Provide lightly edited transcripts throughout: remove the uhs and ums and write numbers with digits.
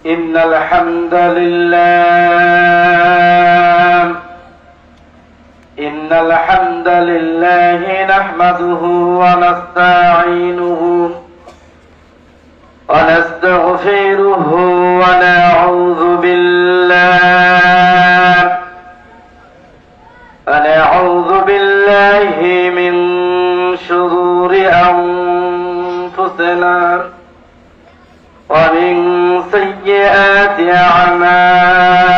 إن الحمد لله نحمده ونستعينه ونستغفره ونعوذ بالله من شرور أنفسنا ومن سيئات أعمالنا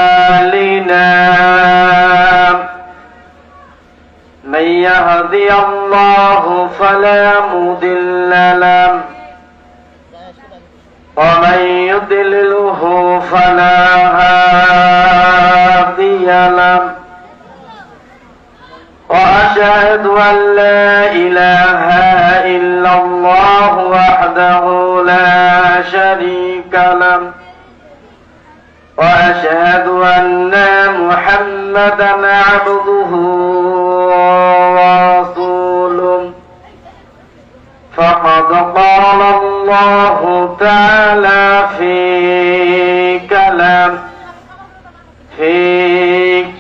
من يهدي الله فلا مضل له ومن يضلله فلا هادي له وأشهد أن لا إله إلا الله وحده لا شريك له وأشهد أن محمدا عبده ورسوله فقد قال الله تعالى في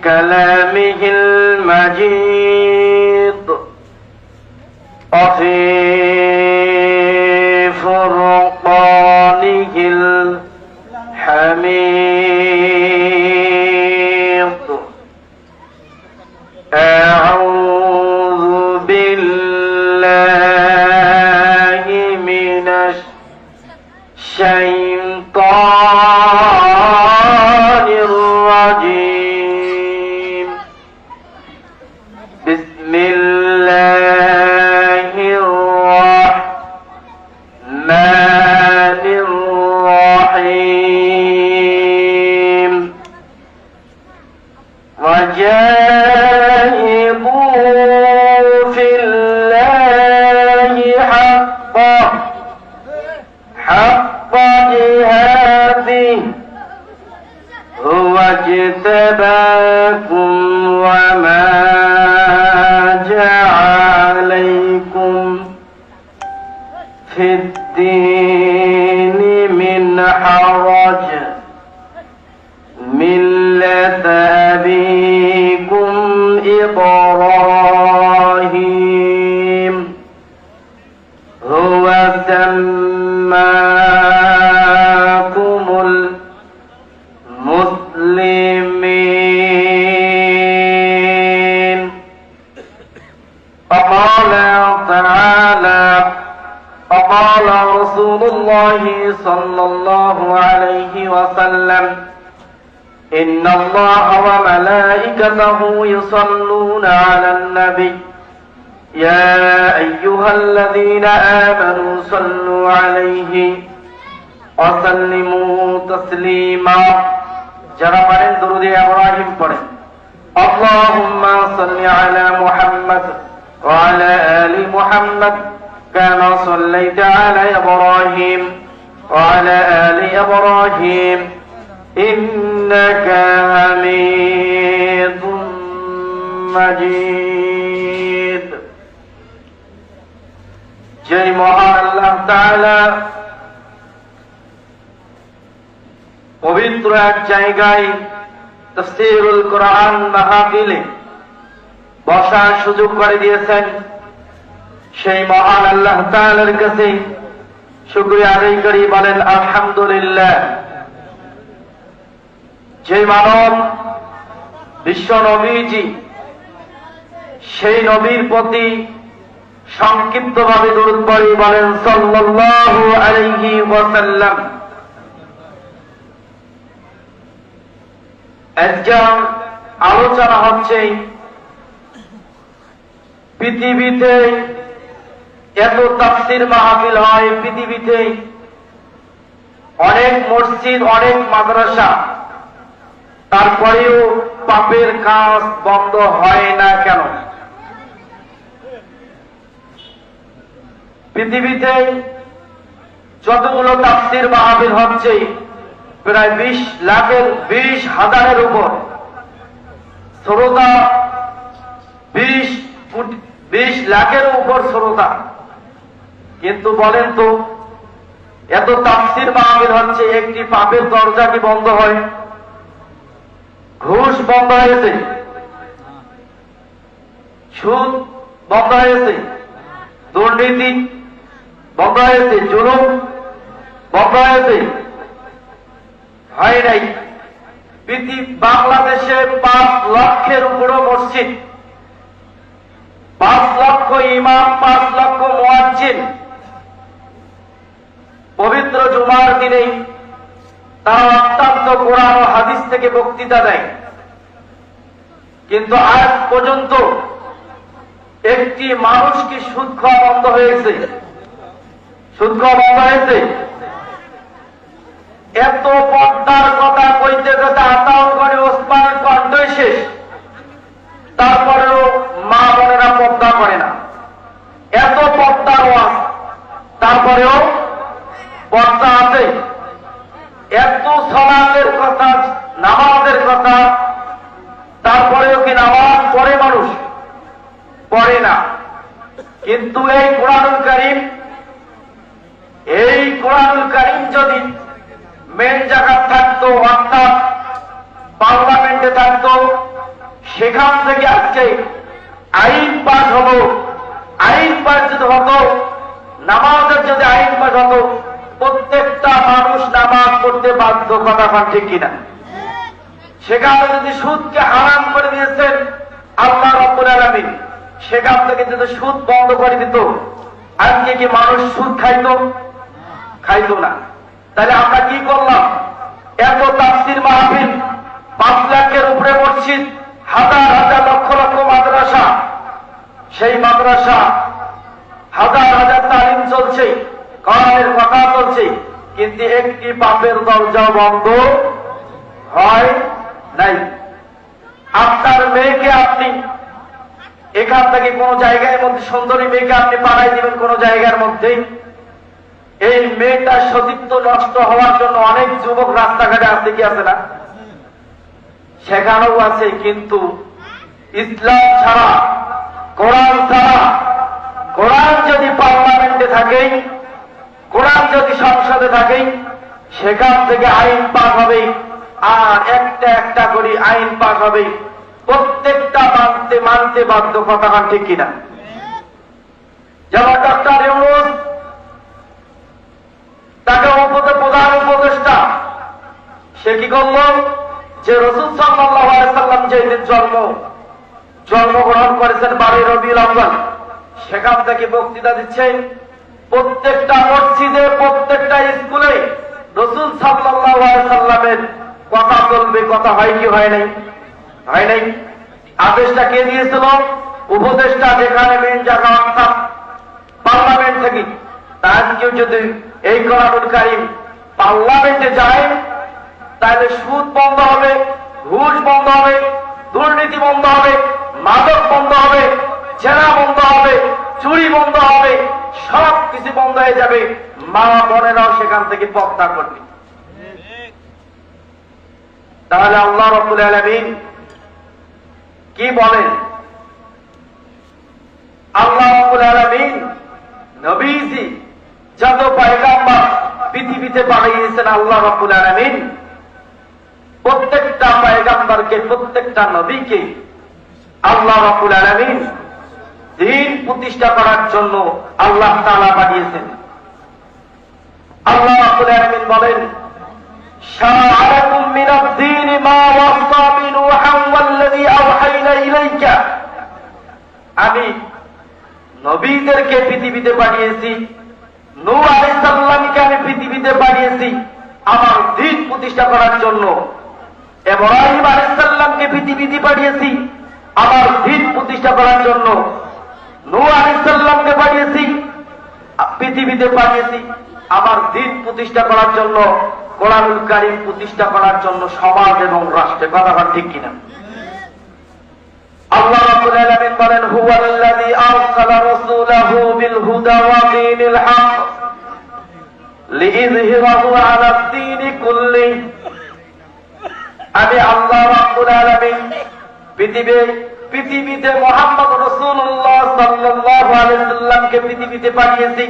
كلامه المجيد وفي فرقانه الحميد أعوذ بالله من الشيطان الرجيم بسم الله الرحمن الرحيم وجاهدوا في الله حق جهاده هو اجتباكم وما جعل عليكم في الدين من حرج ملة أبيكم إبراهيم هو سماكم المسلمين فقال تعالى فقال رسول الله صلى الله عليه وسلم إن الله وملائكته يصلون على النبي يا أيها الذين آمنوا صلوا عليه وسلموا تسليما যারা পারেন দরুদ ইব্রাহিম পড়েন اللهم صل على محمد وعلى آل محمد كما صليت على إبراهيم وعلى آل إبراهيم إنك حميد مجيد جي মহান আল্লাহ তাআলা পবিত্র এক জায়গায় তাফসীরুল কোরআন মাহফিলে বসার সুযোগ করে দিয়েছেন সেই মহান আল্লাহ তাআলার কাছে শুকরিয়া আদায় করি বলেন আলহামদুলিল্লাহ। যে মানব বিশ্ব নবীজি সেই নবীর প্রতি সংক্ষিপ্তভাবে দরুদ পড়ি বলেন সাল্লাল্লাহু আলাইহি ওয়াসাল্লাম। একজন আলোচনা হচ্ছে পৃথিবীতে এত তাফসীর মাহফিল হয়, পৃথিবীতে অনেক মসজিদ অনেক মাদ্রাসা, তারপরেও পাপের কাজ বন্ধ হয় না কেন? পৃথিবীতে যতগুলো তাফসীর মাহফিল হচ্ছে প্রায় 20,000-এর উপর শ্রোতা, 20 লাখের উপর শ্রোতা। কিন্তু বলেন তো এত তাফসীর মাহফিল হচ্ছে, একটি পাপের দরজা কি বন্ধ হয়? ঘুষ বন্ধ হয়েছে, সুদ বন্ধ হয়েছে, দুর্নীতি বন্ধ হয়েছে, জুলুম বন্ধ হয়েছে? হয় নাই। বাংলাদেশে 5 লক্ষের উপরও মসজিদ, 5 লক্ষ ইমাম, 5 লক্ষ মুয়াজ্জিন পবিত্র জুমার দিনে তারা অত্যন্ত কোরআন ও হাদিস থেকে বক্তৃতা দেয়, কিন্তু আজ পর্যন্ত একটি মানুষ কি সুদ খাওয়া বন্ধ হয়েছে? সুদ খাওয়া বন্ধ হয়েছে? এত পর্দার কথা কইতে কইতে আতাউল করে ওসমানের কণ্ঠই শেষ, তারপরেও মা বোনেরা পর্দা করে না। এত পর্দার ওয়াজ, তারপরেও পর্দা আছে। এত সালাতের কথা, নামাজের কথা, তারপরেও কি নামাজ পড়ে মানুষ? পড়ে না। কিন্তু এই কোরআনুল কারীম, যদি মেন জায়গা থাকতো, অর্থাৎ পার্লামেন্টে থাকতো, সেখান থেকে আজকে আইন পাস হলো। আইন পাস যদি হতো, নামাজের যদি আইন পাস হতো, প্রত্যেকটা মানুষ নামাজ পড়তে বাধ্য। কথা ঠিক কিনা? সেখানে যদি সুদকে হারাম করে দিয়েছেন আল্লাহ রাব্বুল আলামিন, সেখান থেকে যদি সুদ বন্ধ করে দিত, আজকে কি মানুষ সুদ খাইতো? খাইতো না। তাহলে আমরা কি করলাম? এত তাফসীর মাহফিল, 5 লাখের উপরে মসজিদ, হাজার হাজার লক্ষ লক্ষ মাদ্রাসা, সেই মাদ্রাসা হাজার হাজার তালিম চলছে, কোরআনের কথা চলছে, কিন্তু একটি পাপের দরজা বন্ধ হয় নাই। আপনার মেয়েকে আপনি এখান থেকে কোন জায়গার মধ্যে, সুন্দরী মেয়েকে আপনি পাঠাই দিবেন কোন জায়গার মধ্যে, এই মেয়েটার সতীত্ব নষ্ট হওয়ার জন্য অনেক যুবক রাস্তাঘাটে আসতে কি আছে না? সেখানেও আছে। কিন্তু ইসলাম ছাড়া, কোরআন ছাড়া, কোরআন যদি পার্লামেন্টে থাকে, কোরআন যদি সংসদে থাকে, সেখান থেকে আইন পাস হবে, আর একটা একটা করে আইন পাস হবে, প্রত্যেকটা মানতে বাধ্য। কথা ঠিক কিনা? যেমন ডক্টর ইউনূস, তাকে প্রধান উপদেষ্টা, সে কি করল? যে রাসূল সাল্লাল্লাহু আলাইহি সাল্লাম যেদিন জন্মগ্রহণ করেছেন 12 রবিউল আউয়াল, সেখান থেকে বক্তৃতা দিচ্ছে। প্রত্যেকটা মসজিদে, প্রত্যেকটা স্কুলে রাসূল সাল্লাল্লাহু আলাইহি সাল্লামের কথা চলবে। কথা হয় কি হয় নাই? হয় নাই। আদেশটা কে দিয়েছিল? উপদেষ্টা, যেখানে মেন জায়গা অর্থাৎ পার্লামেন্ট থেকে। তার কেউ যদি এই কোরআনুল কারীম পার্লামেন্টে যায়, তাহলে সুদ বন্ধ হবে, ঘুষ বন্ধ হবে, দুর্নীতি বন্ধ হবে, মাদক বন্ধ হবে, জেনা বন্ধ হবে, চুরি বন্ধ হবে, সব কিছু বন্ধ হয়ে যাবে। মা বোনেরাও সেখান থেকে পর্দা করবে। তাহলে আল্লাহ রাব্বুল আলামিন কি বলেন? আল্লাহ রাব্বুল আলামিন নবীজি যত পয়গম্বর পৃথিবীতে পাঠিয়েছেন, আল্লাহ রাব্বুল আলামিন প্রত্যেকটা পয়গম্বরকে, প্রত্যেকটা নবীকে আল্লাহ রাব্বুল আলামিন দ্বীন প্রতিষ্ঠা করার জন্য আল্লাহ তাআলা পাঠিয়েছেন। আল্লাহ রাব্বুল আলামিন বলেন, শারা'a লাকুম মিনাদ দীনি মা ওয়াসা বি নূহিন ওয়াল্লাযী আওহাইনা ইলাইকা। আমি নবীদেরকে পৃথিবীতে পাঠিয়েছি, নূহ আলাইহিস সালামকে আমি পৃথিবীতে পাঠিয়েছি আমার দ্বীন প্রতিষ্ঠা করার জন্য। ইব্রাহিম আলাইহিস সালামকে পৃথিবীতে পাঠিয়েছি আমার দ্বীন প্রতিষ্ঠা করার জন্য। নূহ আলাইহিস সালামকে পাঠিয়েছি, পৃথিবীতে পাঠিয়েছি আমার দ্বীন প্রতিষ্ঠা করার জন্য, কোরআনুল কারীম প্রতিষ্ঠা করার জন্য, সমাজ এবং রাষ্ট্রে। কথা ঠিক কিনা? আল্লাহ রাব্বুল আলামিন বলেন, হুয়াল্লাযী আরসালা রাসূলাহু বিল হুদা ওয়া দীনিল হক লিইযহিরাহু আলাদ দীনি কুল্লি। আমি আল্লাহ রাব্বুল আলামিন পৃথিবীতে মুহাম্মদ রাসূলুল্লাহ সাল্লাল্লাহু আলাইহি ওয়াসাল্লামকে পৃথিবীতে পাঠিয়েছি,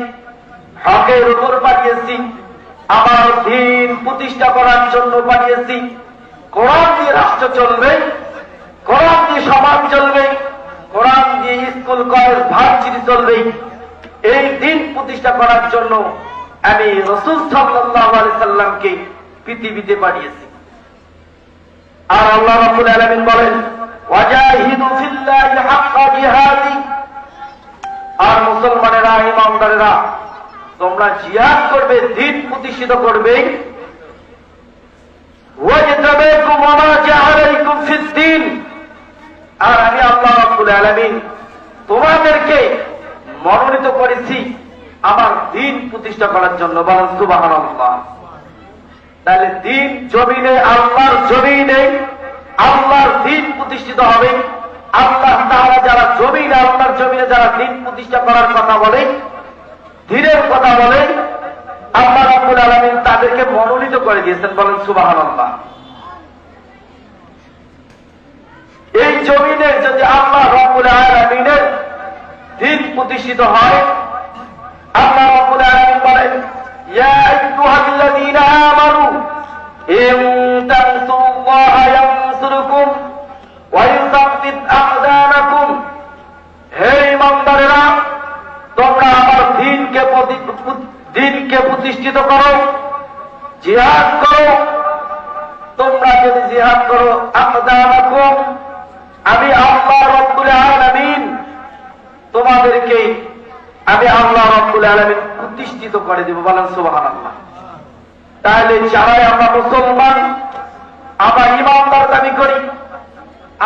হকের উপর পাঠিয়েছি, আমার দিন প্রতিষ্ঠা করার জন্য পাঠিয়েছি। কোরআন দিয়ে রাষ্ট্র চলবে, কোরআন দিয়ে সমাজ চলবে, কোরআন দিয়ে স্কুল কলেজ ভার্সিটি চলবে। এই দিন প্রতিষ্ঠা করার জন্য আমি রাসূল সাল্লাল্লাহু আলাইহি সাল্লামকে পৃথিবীতে পাঠিয়েছি। আর আল্লাহ রাব্বুল আলামিন বলেন, ওয়াজাহিদু ফিল্লাহি হাক্কা জিহাদি। আর মুসলমানেরা, ইমানদারেরা, তোমরা জিহাদ করবে, দিন প্রতিষ্ঠিত করবে। ওয়াজতাবাকুম ওয়া মা জাআলাকুম ফিদ-দীন। আর আমি আল্লাহ রাব্বুল আলামিন তোমাদেরকে মনোনীত করেছি আমার দিন প্রতিষ্ঠা করার জন্য। বলেন সুবহানাল্লাহ। তাহলে দিন জমিনে, আল্লাহর জমিনে আল্লাহর দিন প্রতিষ্ঠিত হবে। আল্লাহ তাআলা যারা জমিনে, আল্লাহর জমিনে যারা দিন প্রতিষ্ঠা করার কথা বলে, দিনের কথা বলে, আল্লাহ রাব্বুল আলামিন তাদেরকে মনোনীত করে দিয়েছেন। বলেন সুবহানাল্লাহ। এই জমিনে যদি আল্লাহ রাব্বুল আলামিনের দিন প্রতিষ্ঠিত হয়, আল্লাহ রাব্বুল আলামিন বলেন, ইয়া আইয়ুহাল্লাযীনা আমানু ইন তানসুরুল্লাহা ইয়ানসুরকুম ওয়া ইউসাব্বিত আকদামাকুম। হে ঈমানদারেরা, তোমরা আমার দিনকে প্রতিষ্ঠিত করো, জিহাদ করো। তোমরা যদি জিহাদ করো, আকদামাকুম, আমি আল্লাহ রাব্বুল আলামিন তোমাদেরকে, আমি আল্লাহ রাব্বুল আলামিন প্রতিষ্ঠিত করে দেব। বলেন সুবহানাল্লাহ। তাহলে যারাই আমরা মুসলমান, আমরা ঈমানদার দাবি করি,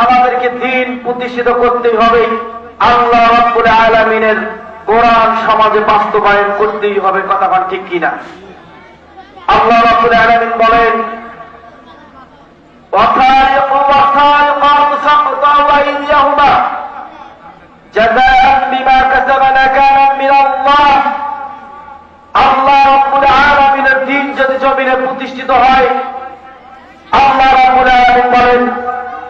আমাদেরকে দিন প্রতিষ্ঠিত করতে হবে। আল্লাহ রাব্বুল আলামিনের কোরআন সমাজে বাস্তবায়ন করতেই হবে। কথা বল ঠিক কিনা? আল্লাহ রাব্বুল আলামিন বলেন, ওয়াসারিকু ওয়াসারিকাতু ফাকতাউ আইদিয়াহুমা জাযাআন বিমা কাসাবা নাকালাম মিনাল্লাহ। আল্লাহ রাব্বুল আলামিনের দিন যদি জমিনে প্রতিষ্ঠিত হয়, আল্লাহ রাব্বুল আলামিন বলেন,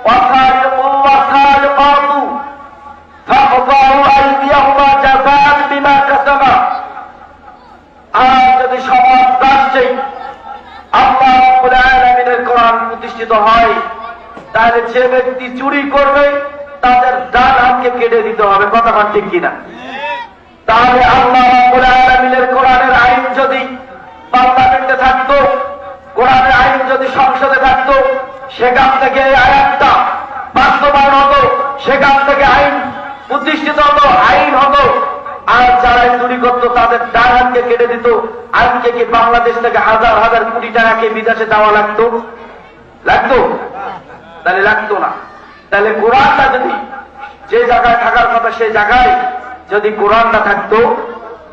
ওয়াসারিকু ওয়াসারিকাতু ফাকতাউ আইদিয়াহুমা জাযাআন বিমা কাসাবা। আর যদি সমাজ রাষ্ট্রে আল্লাহ রাব্বুল আলামিনের কোরআন প্রতিষ্ঠিত হয়, তাহলে যে ব্যক্তি চুরি করবে তাদের ডান হাতকে কেটে দিতে হবে। কথা বল ঠিক কিনা? তাহলে আল্লাহ রাব্বুল আলামিনের কোরআনের আইন যদি পার্লামেন্টে থাকতো, কোরআনের আইন যদি সংসদে থাকতো, সেখান থেকে এই আয়াতটা বাস্তবায়ন হতো, সেখান থেকে আইন প্রতিষ্ঠিত হতো, আইন হতো। আর যারা চুরি করতো তাদের ডান হাতকে কেটে দিত। আজকে কি বাংলাদেশ থেকে হাজার হাজার কোটি টাকাকে বিদেশে দেওয়া লাগতো? তাহলে লাগতো না। তাহলে কোরআনটা যদি যে জায়গায় থাকার কথা সেই জায়গায় যদি কোরআনটা থাকতো,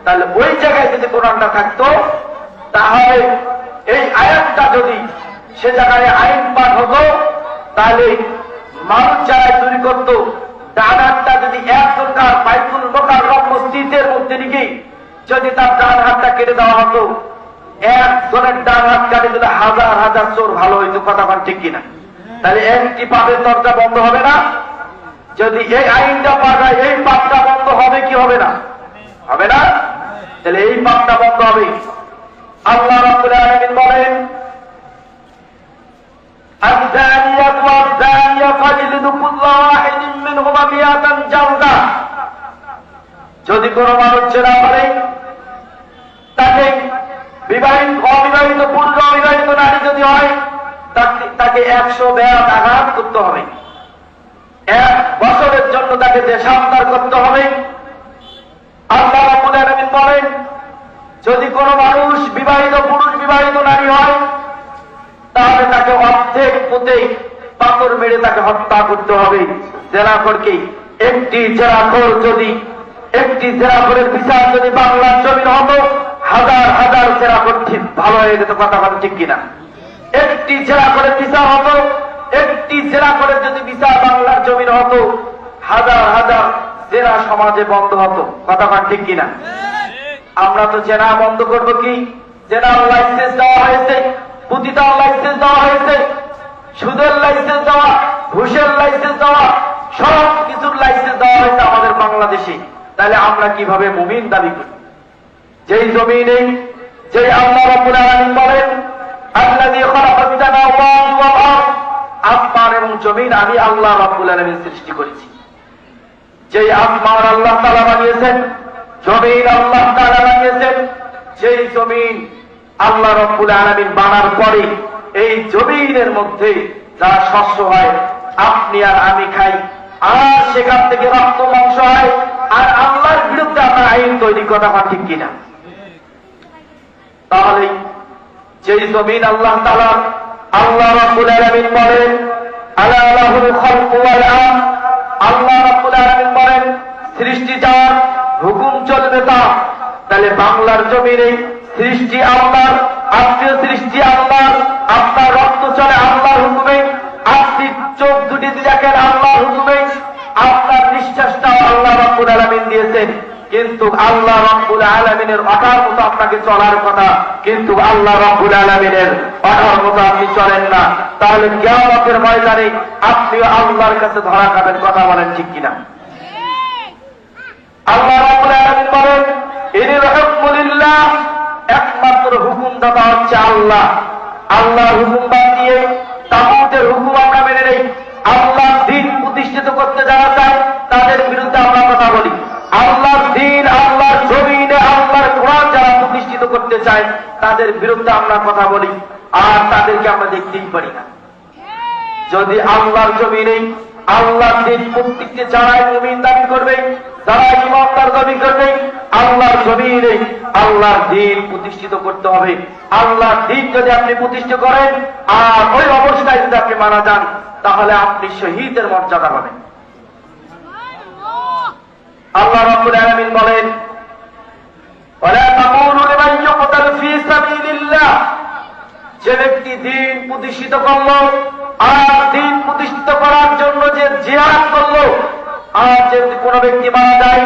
তাহলে ওই জায়গায় যদি কোরআনটা থাকতো, তাহলে এই আয়াতটা যদি সে জায়গায় আইন পাঠ হতো, তাহলে মানুষ যারা চুরি করতো, ডান হাতটা যদি একজনকার বাইতুল মুকাররম মসজিদের মধ্যে নিয়ে যদি তার ডান হাতটা কেটে দেওয়া হতো, একজনের ডান হাত কাটে দিলে হাজার হাজার চোর ভালো হইতো। কথা বল ঠিক কিনা? তাহলে একটি পাপের দরজা বন্ধ হবে না? যদি এই আইনটা পাঠায়, এই পাপটা বন্ধ হবে কি হবে না? হবে না? তাহলে এই পাপটা বন্ধ হবে। আল্লাহ রাব্বুল আলামিন বলেন, الزانية والزانية فاجلدوا كل واحد منهما 100 جلدة। যদি কোন মানুষ জেনা করে, তাকে বিবাহিত, অবিবাহিত পুরুষ, অবিবাহিত নারী যদি হয়, তাকে 100 বেয়াত আঘাত করতে হবে। 1 বছরের জন্য তাকে দেশান্তর করতে হবে। আল্লাহ রাব্বুল আলামিন বলেন, যদি কোন মানুষ বিবাহিত পুরুষ, বিবাহিত নারী হয়, তাহলে তাকে অর্ধেক পুঁতে পাথর মেরে তাকে হত্যা করতে হবে। জেনাখোরকে, একটি জেনাখোরের বিচার যদি বাংলার জমিন হতো, হাজার হাজার জেনাখোর ঠিক ভালো হয়ে যেত। কথা বলে ঠিক কিনা? একটি জেনাখোরের বিচার হতো, একটি জেনাখোরের যদি বিচার বাংলার জমিন হতো, হাজার হাজার জেনা সমাজে বন্ধ হতো। কথা বলে ঠিক কিনা? আমরা তো জেনা বন্ধ করব কি? জেনার লাইসেন্স দেওয়া হয়েছে, পুতিতার লাইসেন্স দেওয়া হয়েছে, সুদের লাইসেন্স দেওয়া, ঘুষের লাইসেন্স দেওয়া, সব কিছুর লাইসেন্স দেওয়া হয়েছে আমাদের বাংলাদেশে। তাহলে আমরা কিভাবে মুমিন দাবি করি? যেই জমিনে যে আল্লাহ রাব্বুল আলামিন বলেন আল্লাযী খালাকাস সামাওয়াতি ওয়াল আরদ, আসমান এবং জমিন আমি আল্লাহ রাব্বুল আলামিন সৃষ্টি করেছি। যে আসমান আল্লাহ তাআলা বানিয়েছেন, জমিন আল্লাহ তাআলা বানিয়েছেন। যেই জমিন আল্লাহ রাব্বুল আলামিন বানার পরে এই জমিনের মধ্যে যা শস্য হয় আপনি আর আমি খাই, আর সেখান থেকে রক্ত মাংস হয়, আর আল্লাহর বিরুদ্ধে আমরা আইন তৈরি করা হয়, ঠিক কিনা? তাহলে যেই জমিন আল্লাহ তাআলা আল্লাহ রাব্বুল আলামিন বলেন আলা লাহুল খালকু ওয়াল আমর, আল্লাহ রাব্বুল আলামিন বলেন সৃষ্টি যার, হুকুম চলবে তার। তাহলে বাংলার জমিনে সৃষ্টি আল্লাহর, আত্মীয় সৃষ্টি আল্লাহর, আপনার রক্ত চলে আল্লাহর হুকুমে, আপনি চোখ দুটি দেখেন আল্লাহর হুকুমে, আপনার নিঃশ্বাসটাও আল্লাহ রাব্বুল আলামিন দিয়েছেন। কিন্তু আল্লাহ রাব্বুল আলামিনের অর্ডার মতো আপনাকে চলার কথা, কিন্তু আল্লাহ রাব্বুল আলামিনের অর্ডার মতো আপনি চলেন না। তাহলে কিয়ামতের ময়দানে আপনিও আল্লাহর কাছে ধরা খাবেন। কথা বলেন ঠিক কিনা? আল্লাহ রাব্বুল আলামিন বলেন ইনিল হুকমু লিল্লাহ, একমাত্র হুকুমদাতা হচ্ছে আল্লাহ। আল্লাহর হুকুম বাদ দিয়ে তাগুতের হুকুম আমরা মেনে নেই। আল্লাহর দ্বীন প্রতিষ্ঠিত করতে যারা চায় তাদের বিরুদ্ধে আমরা কথা বলি। আল্লাহর দ্বীন, আল্লাহর জমিনে আল্লাহর কোরআন যারা প্রতিষ্ঠিত করতে চায় তাদের বিরুদ্ধে আমরা কথা বলি, আর তাদেরকে আমরা দেখতেই পারি না। যদি আল্লাহর জমিনে আল্লাহর দ্বীন প্রত্যেককে যারা মুমিন দাবি করবে, যারা ইমানদার দাবি করবে, আল্লাহর জমিনে আল্লাহর দ্বীন প্রতিষ্ঠিত করতে হবে। আল্লাহর দ্বীন যদি আপনি প্রতিষ্ঠা করেন আর ওই অবস্থায় যদি আপনি মারা যান, তাহলে আপনি শহীদের মর্যাদা পাবেন। আল্লাহ রাব্বুল আলামিন বলেন ওয়ালা তাকুনু লিমান ইউকতাল ফী সাবিলিল্লাহ, যে ব্যক্তি দ্বীন প্রতিষ্ঠিত করলো আর দ্বীন প্রতিষ্ঠিত করার জন্য যে জিহাদ করলো, আর যদি কোনো ব্যক্তি মারা যায়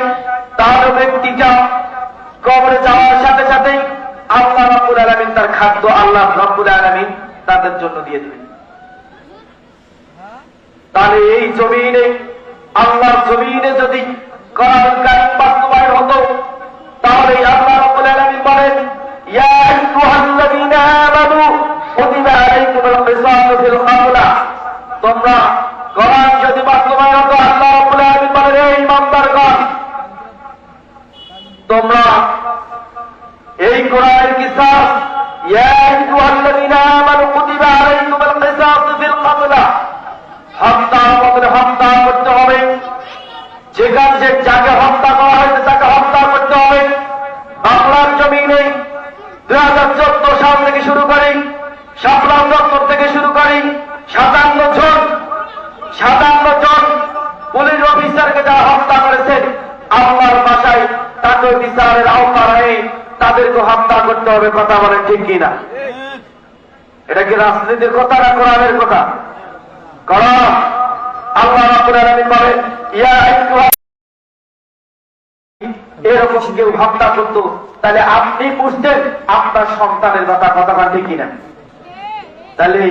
তাহলে ব্যক্তিটা কবরে যাওয়ার সাথে সাথেই আল্লাহ রাব্বুল আলামিন তার খাদ্য আল্লাহ রাব্বুল আলামিন তাদের জন্য দিয়ে দেবেন। তাহলে এই জমিনে, আল্লাহর জমিনে যদি কোরআনুল কারীম বাস্তবায়ন হতো, তাহলে আল্লাহ রাব্বুল আলামিন বলেন ইয়া আইয়ুহাল্লাযীনা আমানু কুতিবা আলাইকুমুল কিসাসু ফিল কাতলা, তোমরা কোরআন যদি বাস্তবায়ন হতো, আল্লাহ রাব্বুল আলামিন বলেন হে ঈমানদারগণ, তোমরা এই কোরআনের কিসাস, ইয়া আইয়ুহাল্লাযীনা আমানু কুতিবা আলাইকুমুল কিসাসু ফিল কাতলা, হত্যা হত্যা করতে হবে। যেখানে যে যাকে হত্যা করা হয়েছে তাকে হত্যা করতে হবে। বাংলার জমিনে 2014 সাল থেকে শুরু করি, 57 থেকে শুরু করি 57 জন পুলিশ অফিসারকে যারা হত্যা করেছেন, আল্লাহর ভাষায় তাকে বিচারের আওতায় তাদেরকে হত্যা করতে হবে। কথা বলেন ঠিক কিনা? এটা কি রাজনীতির কথা না কোরআনের কথা? কোরআন। আল্লাহ রাব্বুল আলামিন বলেন ইয়া আইয়ুহা, এরকম কেউ হত্যা করতো তাহলে আপনি বুঝতেন আপনার সন্তানের কথা। কথা ঠিক কিনা? তাহলে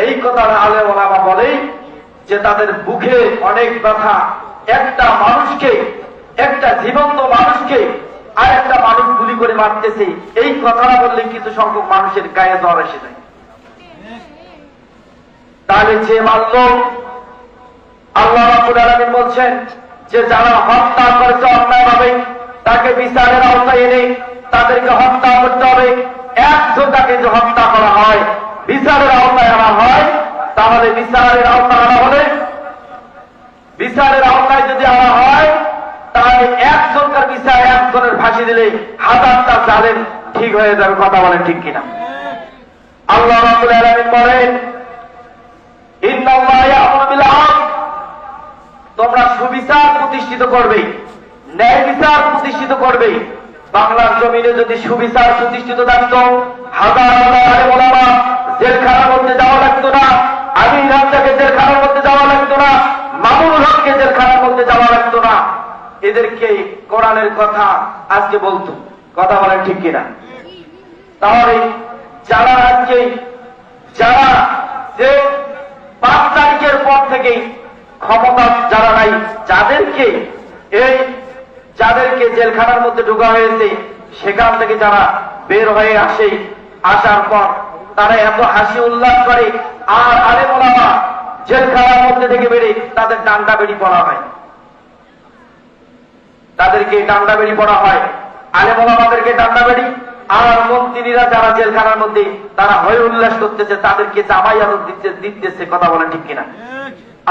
এই কথা আলেম ওলামা বলেই যে তাদের বুকে অনেক ব্যথা। একটা মানুষকে, একটা জীবন্ত মানুষকে আর একটা মানুষ গুলি করে মারতেছে, এই কথাটা বললে কিছু সংখ্যক মানুষের গায়ে জ্বর এসে যায়। তাহলে যে মানল, আল্লাহ রাব্বুল আলামিন বলছেন যে যারা হত্যা করেছে অন্যায়ভাবে তাকে বিচারের আওতায় এনে তাদেরকে হত্যা করতে হবে। একজন তাকে যে হত্যা করা হয়, বিচারের আওতায় আনা হয়, তাহলে বিচারের আওতায় আনা হলে, বিচারের আওতায় যদি আনা হয় তাহলে একজনকার বিচার একজনের ফাঁসি দিলে হাজারটা জালেম ঠিক হয়ে যাবে। কথা বলেন ঠিক কিনা? আল্লাহ রাব্বুল আলামিন বলেন ইন্নাল্লাহা ইয়া'মুরু বিল আদল, তোমরা সুবিচার প্রতিষ্ঠিত করবে, ন্যায় বিচার প্রতিষ্ঠিত করবে। বাংলার জমিনে যদি সুবিচার প্রতিষ্ঠিত থাকতো, হাজার হাজার আলেম ওলামা জেলখানার মধ্যে যাওয়া লাগতো না, আমির হামজাকে জেলখানার মধ্যে যাওয়া লাগতো না, মামুনুল হককে জেলখানার মধ্যে যাওয়া লাগতো না। এদেরকে কোরআনের কথা আজকে বলতো। কথা বলেন ঠিক কিনা? তাহলে যারা আজকে যারা যে 5 তারিখের পর থেকে ক্ষমতা যারা নাই, যাদেরকে জেলখানার মধ্যে ঢোকা হয়েছে, সেখান থেকে যারা বের হয়ে আসে, আসার পর তারা এত হাসি উল্লাস করে, আর আলেম ওলামা জেলখানার মধ্যে থেকে বেড়ে তাদের ডান্ডা বেড়ি পড়া হয়, তাদেরকে ডান্ডা বেড়ি পড়া হয়, আলেম ওলামাদেরকে ডান্ডা বেড়ি, আর মন্ত্রীরা যারা জেলখানার মধ্যে তারা হয়ে উল্লাস করতেছে, তাদেরকে জামাই আদর দিতেছে। কথা বলেন ঠিক কিনা?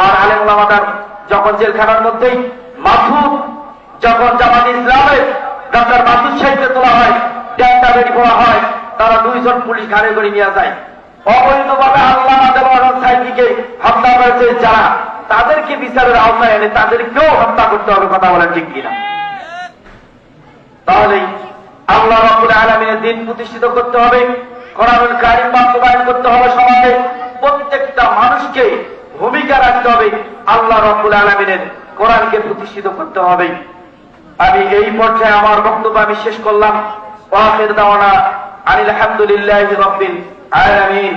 আর আলেম ওলামাদার যখন জেলখানার মধ্যেই মাসুদ, যখন জামাত ইসলামের ডক্টর মাসুদ সাহেবকে তোলা হয়, ডান্ডা বেড়ি পড়া হয়, তারা দুইজন পুলিশ ঘাড়ে করে নিয়ে যায়। অবৈধভাবে আল্লামা দেওয়ান সাহেবকে হত্যা করেছে যারা, তাদেরকে বিচারের আওতায় এনে তাদেরকেও হত্যা করতে হবে। কথা বলেন ঠিক কিনা? তাহলেই আল্লাহ রাব্বুল আলামিনের দ্বীন প্রতিষ্ঠিত করতে হবে, কোরআনুল কারীম বাস্তবায়ন করতে হবে। সমাজে প্রত্যেকটা মানুষকে ভূমিকা রাখতে হবে, আল্লাহ রাব্বুল আলামিনের কোরআনকে প্রতিষ্ঠিত করতে হবে। আমি এই পর্যায়ে আমার বক্তব্য আমি শেষ করলাম। ওয়া আখির দাওয়ানা আনিল হামদুলিল্লাহি রাব্বিল আলামিন।